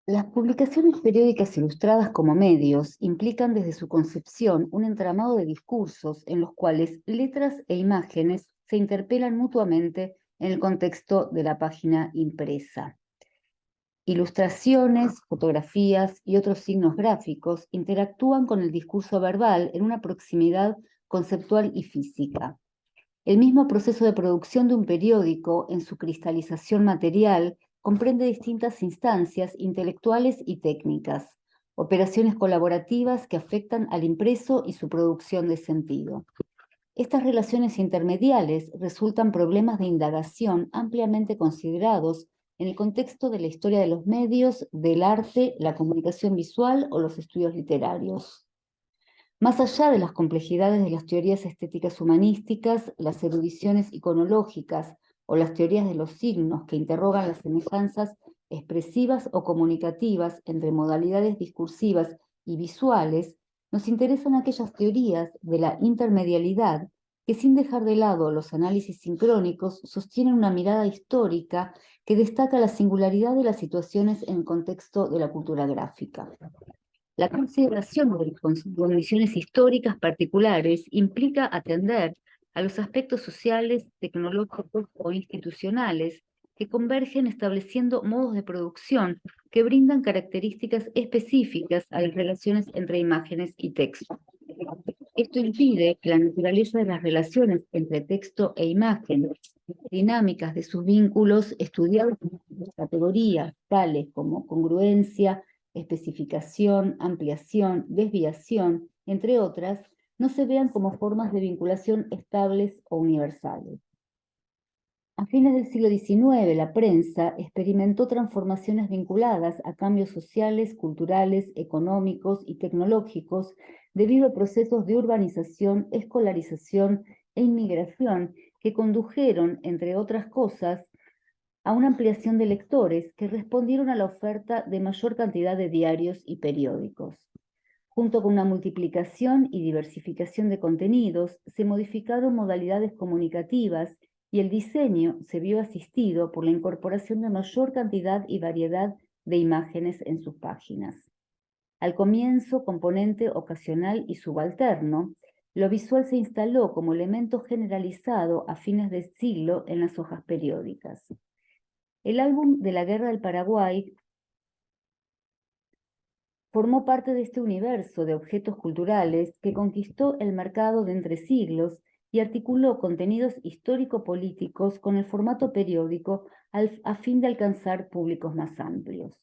Las publicaciones periódicas ilustradas como medios implican desde su concepción un entramado de discursos en los cuales letras e imágenes se interpelan mutuamente en el contexto de la página impresa. Ilustraciones, fotografías y otros signos gráficos interactúan con el discurso verbal en una proximidad conceptual y física. El mismo proceso de producción de un periódico, en su cristalización material, comprende distintas instancias intelectuales y técnicas, operaciones colaborativas que afectan al impreso y su producción de sentido. Estas relaciones intermediales resultan problemas de indagación ampliamente considerados en el contexto de la historia de los medios, del arte, la comunicación visual o los estudios literarios. Más allá de las complejidades de las teorías estéticas humanísticas, las erudiciones iconológicas o las teorías de los signos que interrogan las semejanzas expresivas o comunicativas entre modalidades discursivas y visuales, nos interesan aquellas teorías de la intermedialidad que, sin dejar de lado los análisis sincrónicos, sostienen una mirada histórica que destaca la singularidad de las situaciones en el contexto de la cultura gráfica. La consideración de las condiciones históricas particulares implica atender a los aspectos sociales, tecnológicos o institucionales que convergen estableciendo modos de producción que brindan características específicas a las relaciones entre imágenes y texto. Esto impide que la naturaleza de las relaciones entre texto e imagen, dinámicas de sus vínculos estudiados en categorías tales como congruencia, especificación, ampliación, desviación, entre otras, no se vean como formas de vinculación estables o universales. A fines del siglo XIX, la prensa experimentó transformaciones vinculadas a cambios sociales, culturales, económicos y tecnológicos debido a procesos de urbanización, escolarización e inmigración que condujeron, entre otras cosas, a una ampliación de lectores que respondieron a la oferta de mayor cantidad de diarios y periódicos. Junto con una multiplicación y diversificación de contenidos, se modificaron modalidades comunicativas y el diseño se vio asistido por la incorporación de mayor cantidad y variedad de imágenes en sus páginas. Al comienzo, componente ocasional y subalterno, lo visual se instaló como elemento generalizado a fines de siglo en las hojas periódicas. El álbum de la Guerra del Paraguay formó parte de este universo de objetos culturales que conquistó el mercado de entre siglos y articuló contenidos histórico-políticos con el formato periódico a fin de alcanzar públicos más amplios.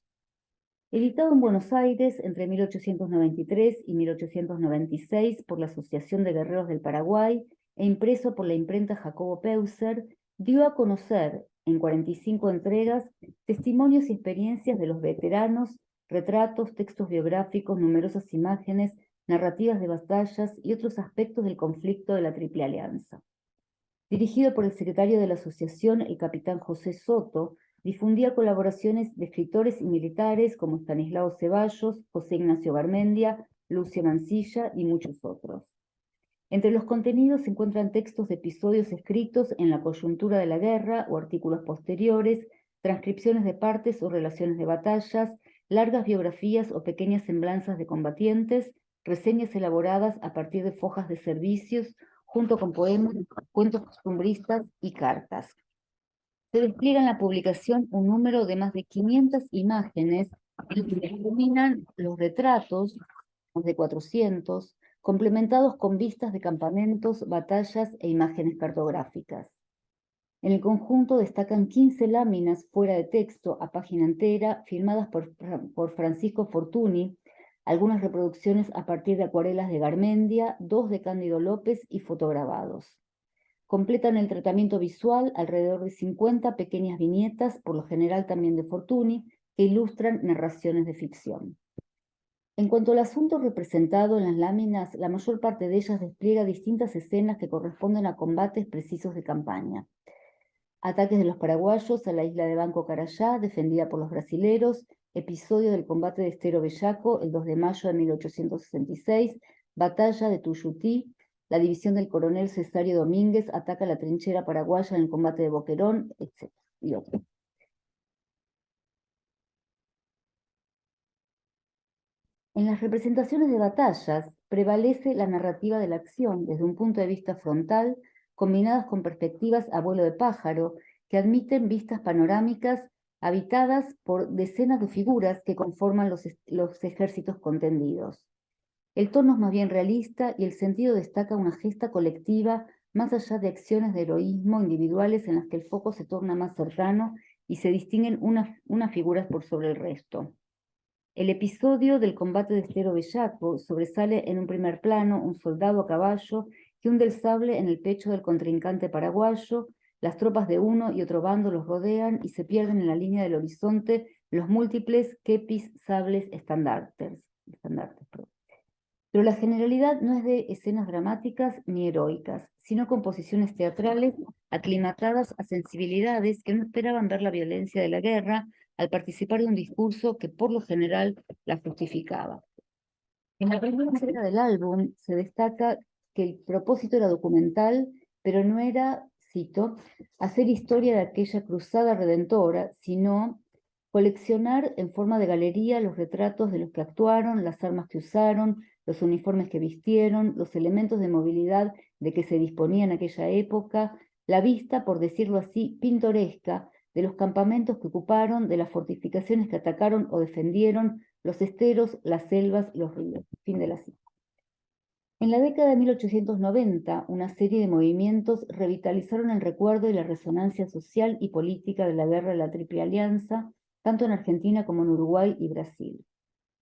Editado en Buenos Aires entre 1893 y 1896 por la Asociación de Guerreros del Paraguay e impreso por la imprenta Jacobo Peuser, dio a conocer en 45 entregas testimonios y experiencias de los veteranos, retratos, textos biográficos, numerosas imágenes, narrativas de batallas y otros aspectos del conflicto de la Triple Alianza. Dirigido por el secretario de la asociación, el capitán José Soto, difundía colaboraciones de escritores y militares como Estanislao Ceballos, José Ignacio Garmendia, Lucio Mansilla y muchos otros. Entre los contenidos se encuentran textos de episodios escritos en la coyuntura de la guerra o artículos posteriores, transcripciones de partes o relaciones de batallas, largas biografías o pequeñas semblanzas de combatientes, reseñas elaboradas a partir de fojas de servicios, junto con poemas, cuentos costumbristas y cartas. Se despliega en la publicación un número de más de 500 imágenes que iluminan los retratos, más de 400, complementados con vistas de campamentos, batallas e imágenes cartográficas. En el conjunto destacan 15 láminas fuera de texto a página entera, firmadas por Francisco Fortuny, algunas reproducciones a partir de acuarelas de Garmendia, 2 de Cándido López y fotograbados. Completan el tratamiento visual alrededor de 50 pequeñas viñetas, por lo general también de Fortuny, que ilustran narraciones de ficción. En cuanto al asunto representado en las láminas, la mayor parte de ellas despliega distintas escenas que corresponden a combates precisos de campaña. Ataques de los paraguayos a la isla de Banco Carayá, defendida por los brasileros, episodio del combate de Estero Bellaco, el 2 de mayo de 1866, batalla de Tuyutí, la división del coronel Cesario Domínguez ataca la trinchera paraguaya en el combate de Boquerón, etc. y otros. En las representaciones de batallas prevalece la narrativa de la acción desde un punto de vista frontal, combinadas con perspectivas a vuelo de pájaro, que admiten vistas panorámicas habitadas por decenas de figuras que conforman los ejércitos contendidos. El tono es más bien realista y el sentido destaca una gesta colectiva más allá de acciones de heroísmo individuales en las que el foco se torna más cercano y se distinguen unas figuras por sobre el resto. El episodio del combate de Estero Bellaco sobresale en un primer plano un soldado a caballo que hunde el sable en el pecho del contrincante paraguayo, las tropas de uno y otro bando los rodean y se pierden en la línea del horizonte los múltiples kepis, sables, estandartes. Pero la generalidad no es de escenas dramáticas ni heroicas, sino composiciones teatrales aclimatadas a sensibilidades que no esperaban ver la violencia de la guerra al participar de un discurso que por lo general la justificaba. En la primera entrega del álbum se destaca que el propósito era documental, pero no era, cito, hacer historia de aquella cruzada redentora, sino coleccionar en forma de galería los retratos de los que actuaron, las armas que usaron, los uniformes que vistieron, los elementos de movilidad de que se disponía en aquella época, la vista, por decirlo así, pintoresca de los campamentos que ocuparon, de las fortificaciones que atacaron o defendieron, los esteros, las selvas, los ríos. Fin de la cita. En la década de 1890, una serie de movimientos revitalizaron el recuerdo y la resonancia social y política de la guerra de la Triple Alianza, tanto en Argentina como en Uruguay y Brasil.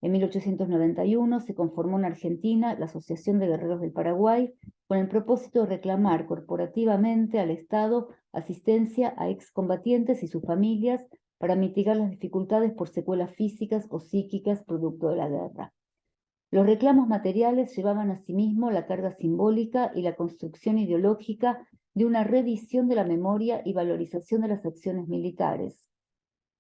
En 1891 se conformó en Argentina la Asociación de Guerreros del Paraguay con el propósito de reclamar corporativamente al Estado asistencia a excombatientes y sus familias para mitigar las dificultades por secuelas físicas o psíquicas producto de la guerra. Los reclamos materiales llevaban asimismo la carga simbólica y la construcción ideológica de una revisión de la memoria y valorización de las acciones militares.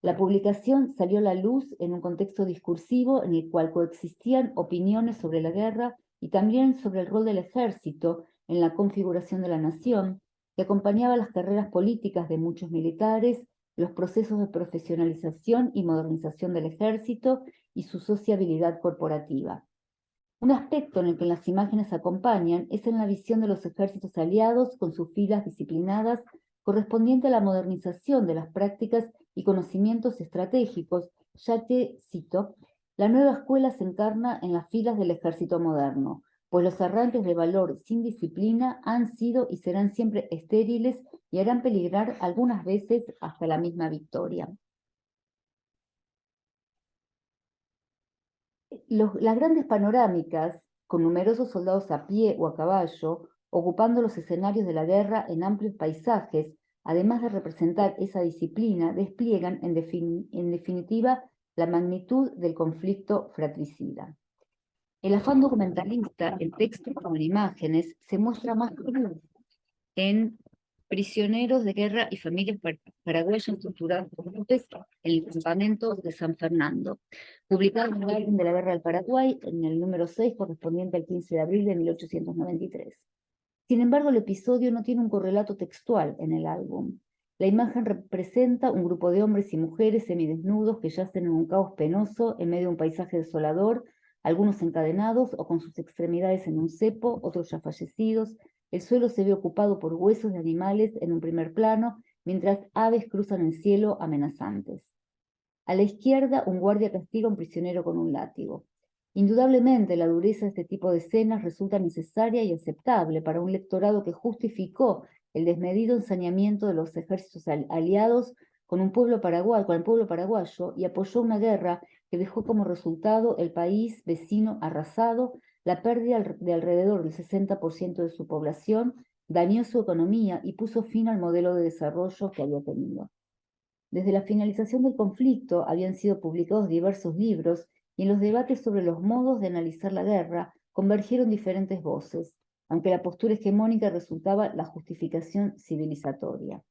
La publicación salió a la luz en un contexto discursivo en el cual coexistían opiniones sobre la guerra y también sobre el rol del ejército en la configuración de la nación, que acompañaba las carreras políticas de muchos militares, los procesos de profesionalización y modernización del ejército y su sociabilidad corporativa. Un aspecto en el que las imágenes acompañan es en la visión de los ejércitos aliados con sus filas disciplinadas correspondiente a la modernización de las prácticas y conocimientos estratégicos, ya que, cito, la nueva escuela se encarna en las filas del ejército moderno, pues los arranques de valor sin disciplina han sido y serán siempre estériles y harán peligrar algunas veces hasta la misma victoria. Las grandes panorámicas, con numerosos soldados a pie o a caballo, ocupando los escenarios de la guerra en amplios paisajes, además de representar esa disciplina, despliegan en definitiva la magnitud del conflicto fratricida. El afán documentalista, en textos como en imágenes, se muestra más crudo en Prisioneros de guerra y familias paraguayas torturadas por golpes en el campamento de San Fernando, publicado en el álbum de la Guerra del Paraguay, en el número 6, correspondiente al 15 de abril de 1893. Sin embargo, el episodio no tiene un correlato textual en el álbum. La imagen representa un grupo de hombres y mujeres semidesnudos que yacen en un caos penoso en medio de un paisaje desolador, algunos encadenados o con sus extremidades en un cepo, otros ya fallecidos. El suelo se ve ocupado por huesos de animales en un primer plano, mientras aves cruzan el cielo amenazantes. A la izquierda, un guardia castiga a un prisionero con un látigo. Indudablemente, la dureza de este tipo de escenas resulta necesaria y aceptable para un lectorado que justificó el desmedido ensañamiento de los ejércitos aliados con el pueblo paraguayo y apoyó una guerra que dejó como resultado el país vecino arrasado, la pérdida de alrededor del 60% de su población, dañó su economía y puso fin al modelo de desarrollo que había tenido. Desde la finalización del conflicto habían sido publicados diversos libros y en los debates sobre los modos de analizar la guerra convergieron diferentes voces, aunque la postura hegemónica resultaba la justificación civilizatoria.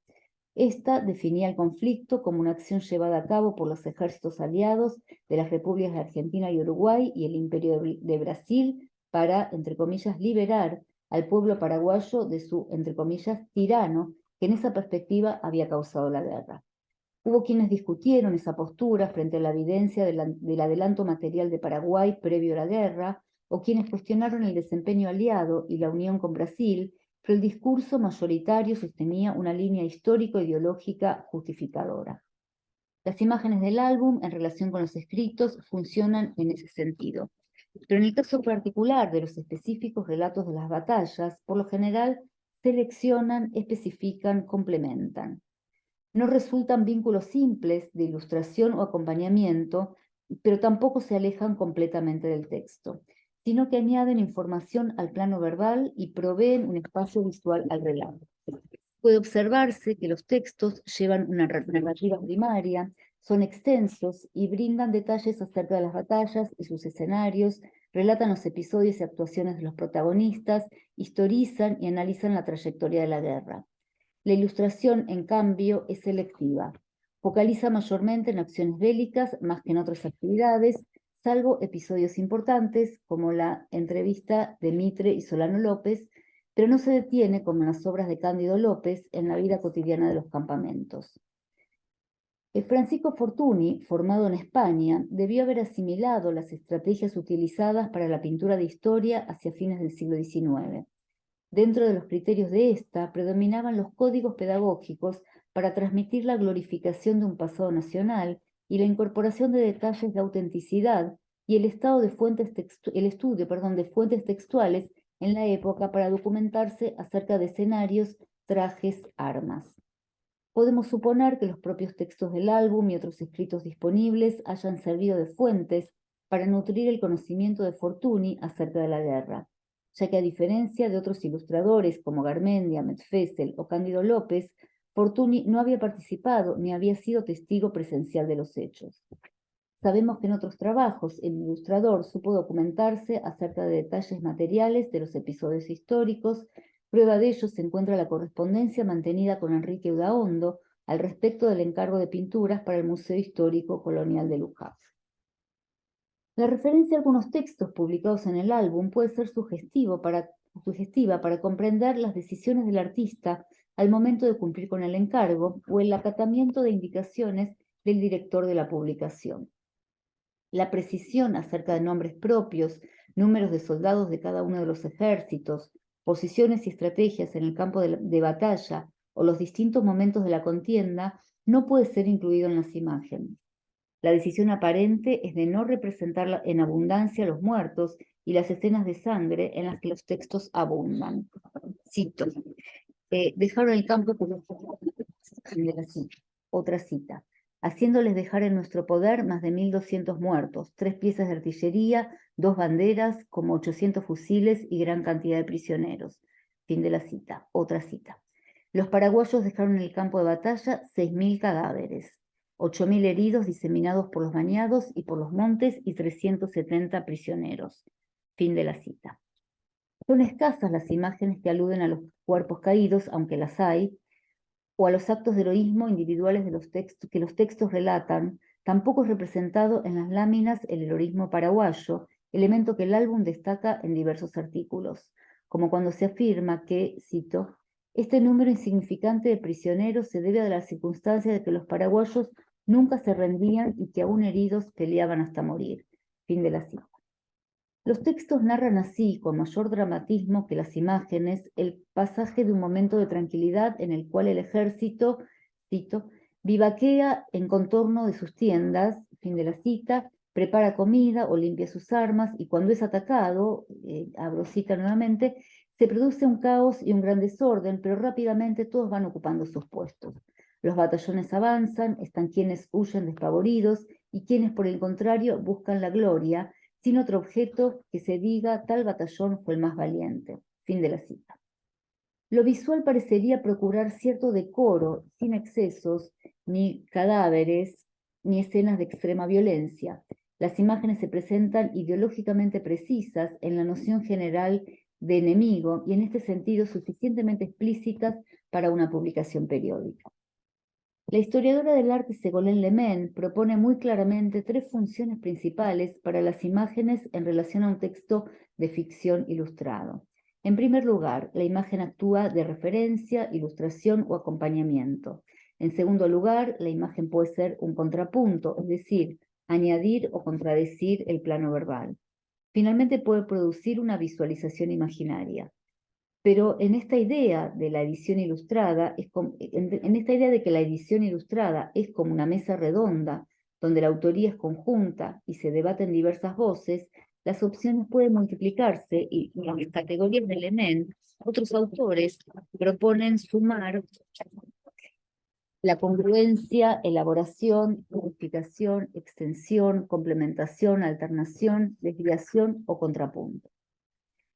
Esta definía el conflicto como una acción llevada a cabo por los ejércitos aliados de las repúblicas de Argentina y Uruguay y el Imperio de Brasil para, entre comillas, liberar al pueblo paraguayo de su, entre comillas, tirano, que en esa perspectiva había causado la guerra. Hubo quienes discutieron esa postura frente a la evidencia del adelanto material de Paraguay previo a la guerra, o quienes cuestionaron el desempeño aliado y la unión con Brasil, pero el discurso mayoritario sostenía una línea histórico-ideológica justificadora. Las imágenes del álbum en relación con los escritos funcionan en ese sentido. Pero en el caso particular de los específicos relatos de las batallas, por lo general seleccionan, especifican, complementan. No resultan vínculos simples de ilustración o acompañamiento, pero tampoco se alejan completamente del texto, sino que añaden información al plano verbal y proveen un espacio visual al relato. Puede observarse que los textos llevan una narrativa primaria, son extensos y brindan detalles acerca de las batallas y sus escenarios, relatan los episodios y actuaciones de los protagonistas, historizan y analizan la trayectoria de la guerra. La ilustración, en cambio, es selectiva. Focaliza mayormente en acciones bélicas más que en otras actividades, salvo episodios importantes como la entrevista de Mitre y Solano López, pero no se detiene, como en las obras de Cándido López, en la vida cotidiana de los campamentos. Francisco Fortuny, formado en España, debió haber asimilado las estrategias utilizadas para la pintura de historia hacia fines del siglo XIX. Dentro de los criterios de esta, predominaban los códigos pedagógicos para transmitir la glorificación de un pasado nacional y la incorporación de detalles de autenticidad y el estudio de fuentes textuales en la época para documentarse acerca de escenarios, trajes, armas. Podemos suponer que los propios textos del álbum y otros escritos disponibles hayan servido de fuentes para nutrir el conocimiento de Fortuny acerca de la guerra, ya que a diferencia de otros ilustradores como Garmendia, Metfessel o Cándido López, Fortuny no había participado ni había sido testigo presencial de los hechos. Sabemos que en otros trabajos el ilustrador supo documentarse acerca de detalles materiales de los episodios históricos. Prueba de ello se encuentra la correspondencia mantenida con Enrique Udaondo al respecto del encargo de pinturas para el Museo Histórico Colonial de Luján. La referencia a algunos textos publicados en el álbum puede ser sugestiva para comprender las decisiones del artista al momento de cumplir con el encargo o el acatamiento de indicaciones del director de la publicación. La precisión acerca de nombres propios, números de soldados de cada uno de los ejércitos, posiciones y estrategias en el campo de batalla o los distintos momentos de la contienda no puede ser incluido en las imágenes. La decisión aparente es de no representar en abundancia los muertos y las escenas de sangre en las que los textos abundan. Cito. Dejaron el campo por otra cita. Haciéndoles dejar en nuestro poder más de 1.200 muertos, 3 piezas de artillería, 2 banderas, como 800 fusiles y gran cantidad de prisioneros. Fin de la cita. Otra cita. Los paraguayos dejaron en el campo de batalla 6.000 cadáveres, 8.000 heridos diseminados por los bañados y por los montes y 370 prisioneros. Fin de la cita. Son escasas las imágenes que aluden a los cuerpos caídos, aunque las hay, o a los actos de heroísmo individuales de los textos, que los textos relatan. Tampoco es representado en las láminas el heroísmo paraguayo, elemento que el álbum destaca en diversos artículos, como cuando se afirma que, cito, este número insignificante de prisioneros se debe a la circunstancia de que los paraguayos nunca se rendían y que aún heridos peleaban hasta morir. Fin de la cita. Los textos narran así, con mayor dramatismo que las imágenes, el pasaje de un momento de tranquilidad en el cual el ejército, cito, vivaquea en contorno de sus tiendas, fin de la cita, prepara comida o limpia sus armas, y cuando es atacado, abro cita nuevamente, se produce un caos y un gran desorden, pero rápidamente todos van ocupando sus puestos. Los batallones avanzan, están quienes huyen despavoridos y quienes, por el contrario, buscan la gloria, sin otro objeto que se diga tal batallón fue el más valiente. Fin de la cita. Lo visual parecería procurar cierto decoro, sin excesos, ni cadáveres, ni escenas de extrema violencia. Las imágenes se presentan ideológicamente precisas en la noción general de enemigo y en este sentido suficientemente explícitas para una publicación periódica. La historiadora del arte Ségolène Lemaine propone muy claramente 3 funciones principales para las imágenes en relación a un texto de ficción ilustrado. En primer lugar, la imagen actúa de referencia, ilustración o acompañamiento. En segundo lugar, la imagen puede ser un contrapunto, es decir, añadir o contradecir el plano verbal. Finalmente puede producir una visualización imaginaria. Pero en esta idea de la edición ilustrada, en esta idea de que la edición ilustrada es como una mesa redonda, donde la autoría es conjunta y se debaten diversas voces, las opciones pueden multiplicarse y en las categorías de Lemán, otros autores proponen sumar la congruencia, elaboración, unificación, extensión, complementación, alternación, desviación o contrapunto.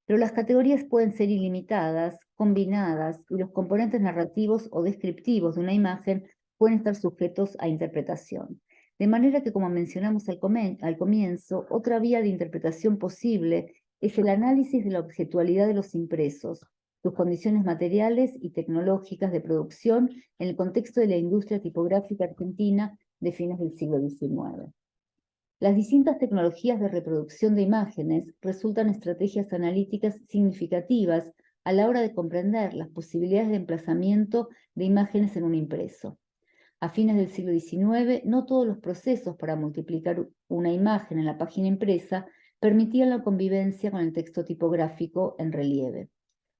Pero las categorías pueden ser ilimitadas, combinadas, y los componentes narrativos o descriptivos de una imagen pueden estar sujetos a interpretación. De manera que, como mencionamos al comienzo, otra vía de interpretación posible es el análisis de la objetualidad de los impresos, sus condiciones materiales y tecnológicas de producción en el contexto de la industria tipográfica argentina de fines del siglo XIX. Las distintas tecnologías de reproducción de imágenes resultan estrategias analíticas significativas a la hora de comprender las posibilidades de emplazamiento de imágenes en un impreso. A fines del siglo XIX, no todos los procesos para multiplicar una imagen en la página impresa permitían la convivencia con el texto tipográfico en relieve.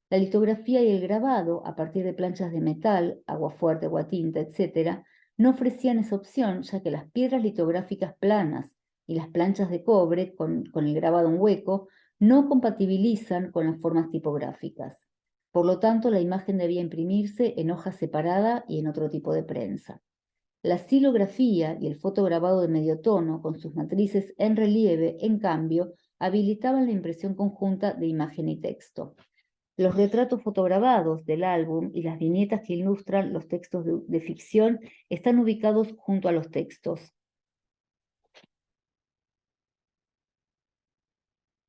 La litografía y el grabado, a partir de planchas de metal, agua fuerte, agua tinta, etc., no ofrecían esa opción, ya que las piedras litográficas planas y las planchas de cobre, con el grabado en hueco, no compatibilizan con las formas tipográficas. Por lo tanto, la imagen debía imprimirse en hoja separada y en otro tipo de prensa. La xilografía y el fotograbado de medio tono, con sus matrices en relieve, en cambio, habilitaban la impresión conjunta de imagen y texto. Los retratos fotograbados del álbum y las viñetas que ilustran los textos de ficción están ubicados junto a los textos.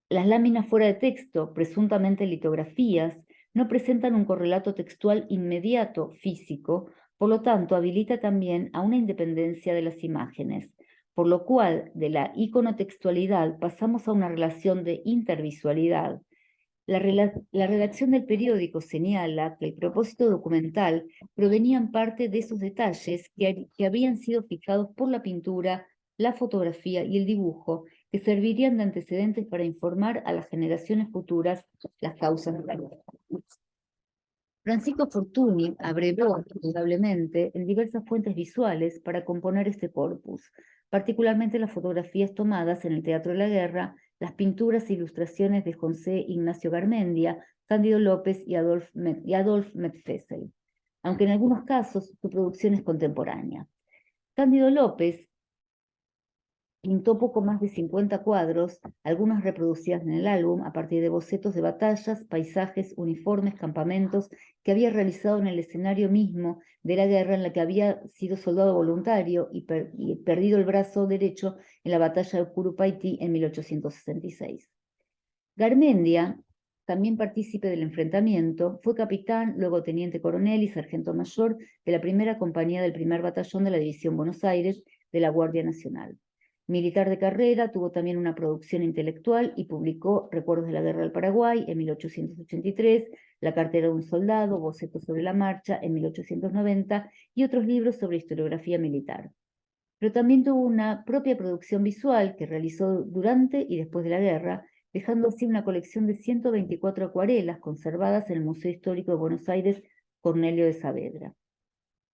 Las láminas fuera de texto, presuntamente litografías, no presentan un correlato textual inmediato físico, por lo tanto habilita también a una independencia de las imágenes, por lo cual de la iconotextualidad pasamos a una relación de intervisualidad. La redacción del periódico señala que el propósito documental provenía en parte de esos detalles que habían sido fijados por la pintura, la fotografía y el dibujo, que servirían de antecedentes para informar a las generaciones futuras las causas de la guerra. Francisco Fortuny abrevó indudablemente en diversas fuentes visuales para componer este corpus, particularmente las fotografías tomadas en el Teatro de la Guerra, las pinturas e ilustraciones de José Ignacio Garmendia, Cándido López y Adolf Metfessel, aunque en algunos casos su producción es contemporánea. Cándido López pintó poco más de 50 cuadros, algunos reproducidos en el álbum a partir de bocetos de batallas, paisajes, uniformes, campamentos que había realizado en el escenario mismo de la guerra en la que había sido soldado voluntario y perdido el brazo derecho en la batalla de Curupaytí en 1866. Garmendia, también partícipe del enfrentamiento, fue capitán, luego teniente coronel y sargento mayor de la primera compañía del primer batallón de la División Buenos Aires de la Guardia Nacional. Militar de carrera, tuvo también una producción intelectual y publicó Recuerdos de la Guerra del Paraguay en 1883, La cartera de un soldado, Bocetos sobre la marcha en 1890 y otros libros sobre historiografía militar. Pero también tuvo una propia producción visual que realizó durante y después de la guerra, dejando así una colección de 124 acuarelas conservadas en el Museo Histórico de Buenos Aires Cornelio de Saavedra.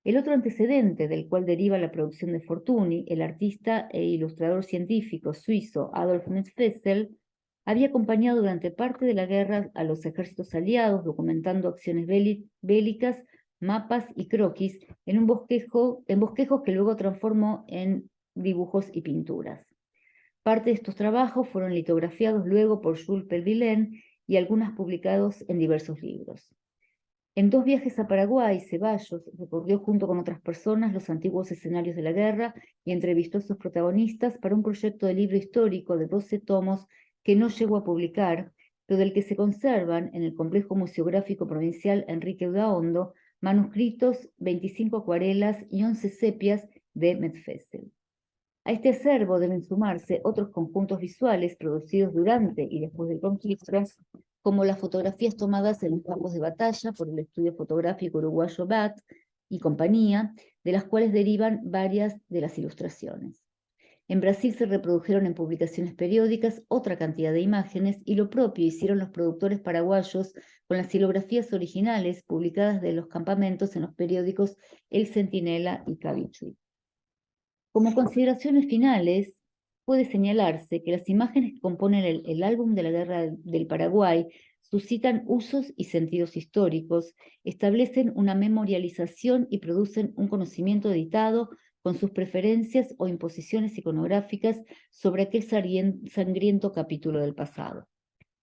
El otro antecedente del cual deriva la producción de Fortuny, el artista e ilustrador científico suizo Adolf Metfessel, había acompañado durante parte de la guerra a los ejércitos aliados, documentando acciones bélicas, mapas y croquis en bosquejos que luego transformó en dibujos y pinturas. Parte de estos trabajos fueron litografiados luego por Jules Pelvillain y algunas publicados en diversos libros. En 2 viajes a Paraguay, Ceballos recorrió junto con otras personas los antiguos escenarios de la guerra y entrevistó a sus protagonistas para un proyecto de libro histórico de 12 tomos que no llegó a publicar, pero del que se conservan en el Complejo Museográfico Provincial Enrique Udaondo manuscritos, 25 acuarelas y 11 sepias de Metfessel. A este acervo deben sumarse otros conjuntos visuales producidos durante y después del conflicto, como las fotografías tomadas en los campos de batalla por el estudio fotográfico uruguayo BAT y compañía, de las cuales derivan varias de las ilustraciones. En Brasil se reprodujeron en publicaciones periódicas otra cantidad de imágenes y lo propio hicieron los productores paraguayos con las silografías originales publicadas de los campamentos en los periódicos El Centinela y Cavichui. Como consideraciones finales, puede señalarse que las imágenes que componen el álbum de la Guerra del Paraguay suscitan usos y sentidos históricos, establecen una memorialización y producen un conocimiento editado con sus preferencias o imposiciones iconográficas sobre aquel sangriento capítulo del pasado.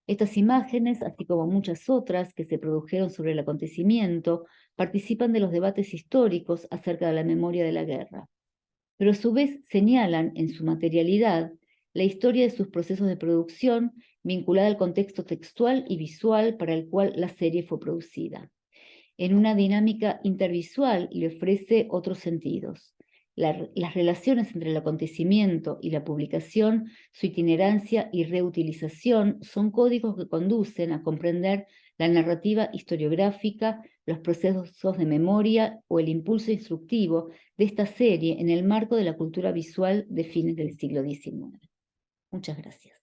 Estas imágenes, así como muchas otras que se produjeron sobre el acontecimiento, participan de los debates históricos acerca de la memoria de la guerra, pero a su vez señalan en su materialidad la historia de sus procesos de producción vinculada al contexto textual y visual para el cual la serie fue producida. En una dinámica intervisual le ofrece otros sentidos. Las relaciones entre el acontecimiento y la publicación, su itinerancia y reutilización son códigos que conducen a comprender la narrativa historiográfica, los procesos de memoria o el impulso instructivo de esta serie en el marco de la cultura visual de fines del siglo XIX. Muchas gracias.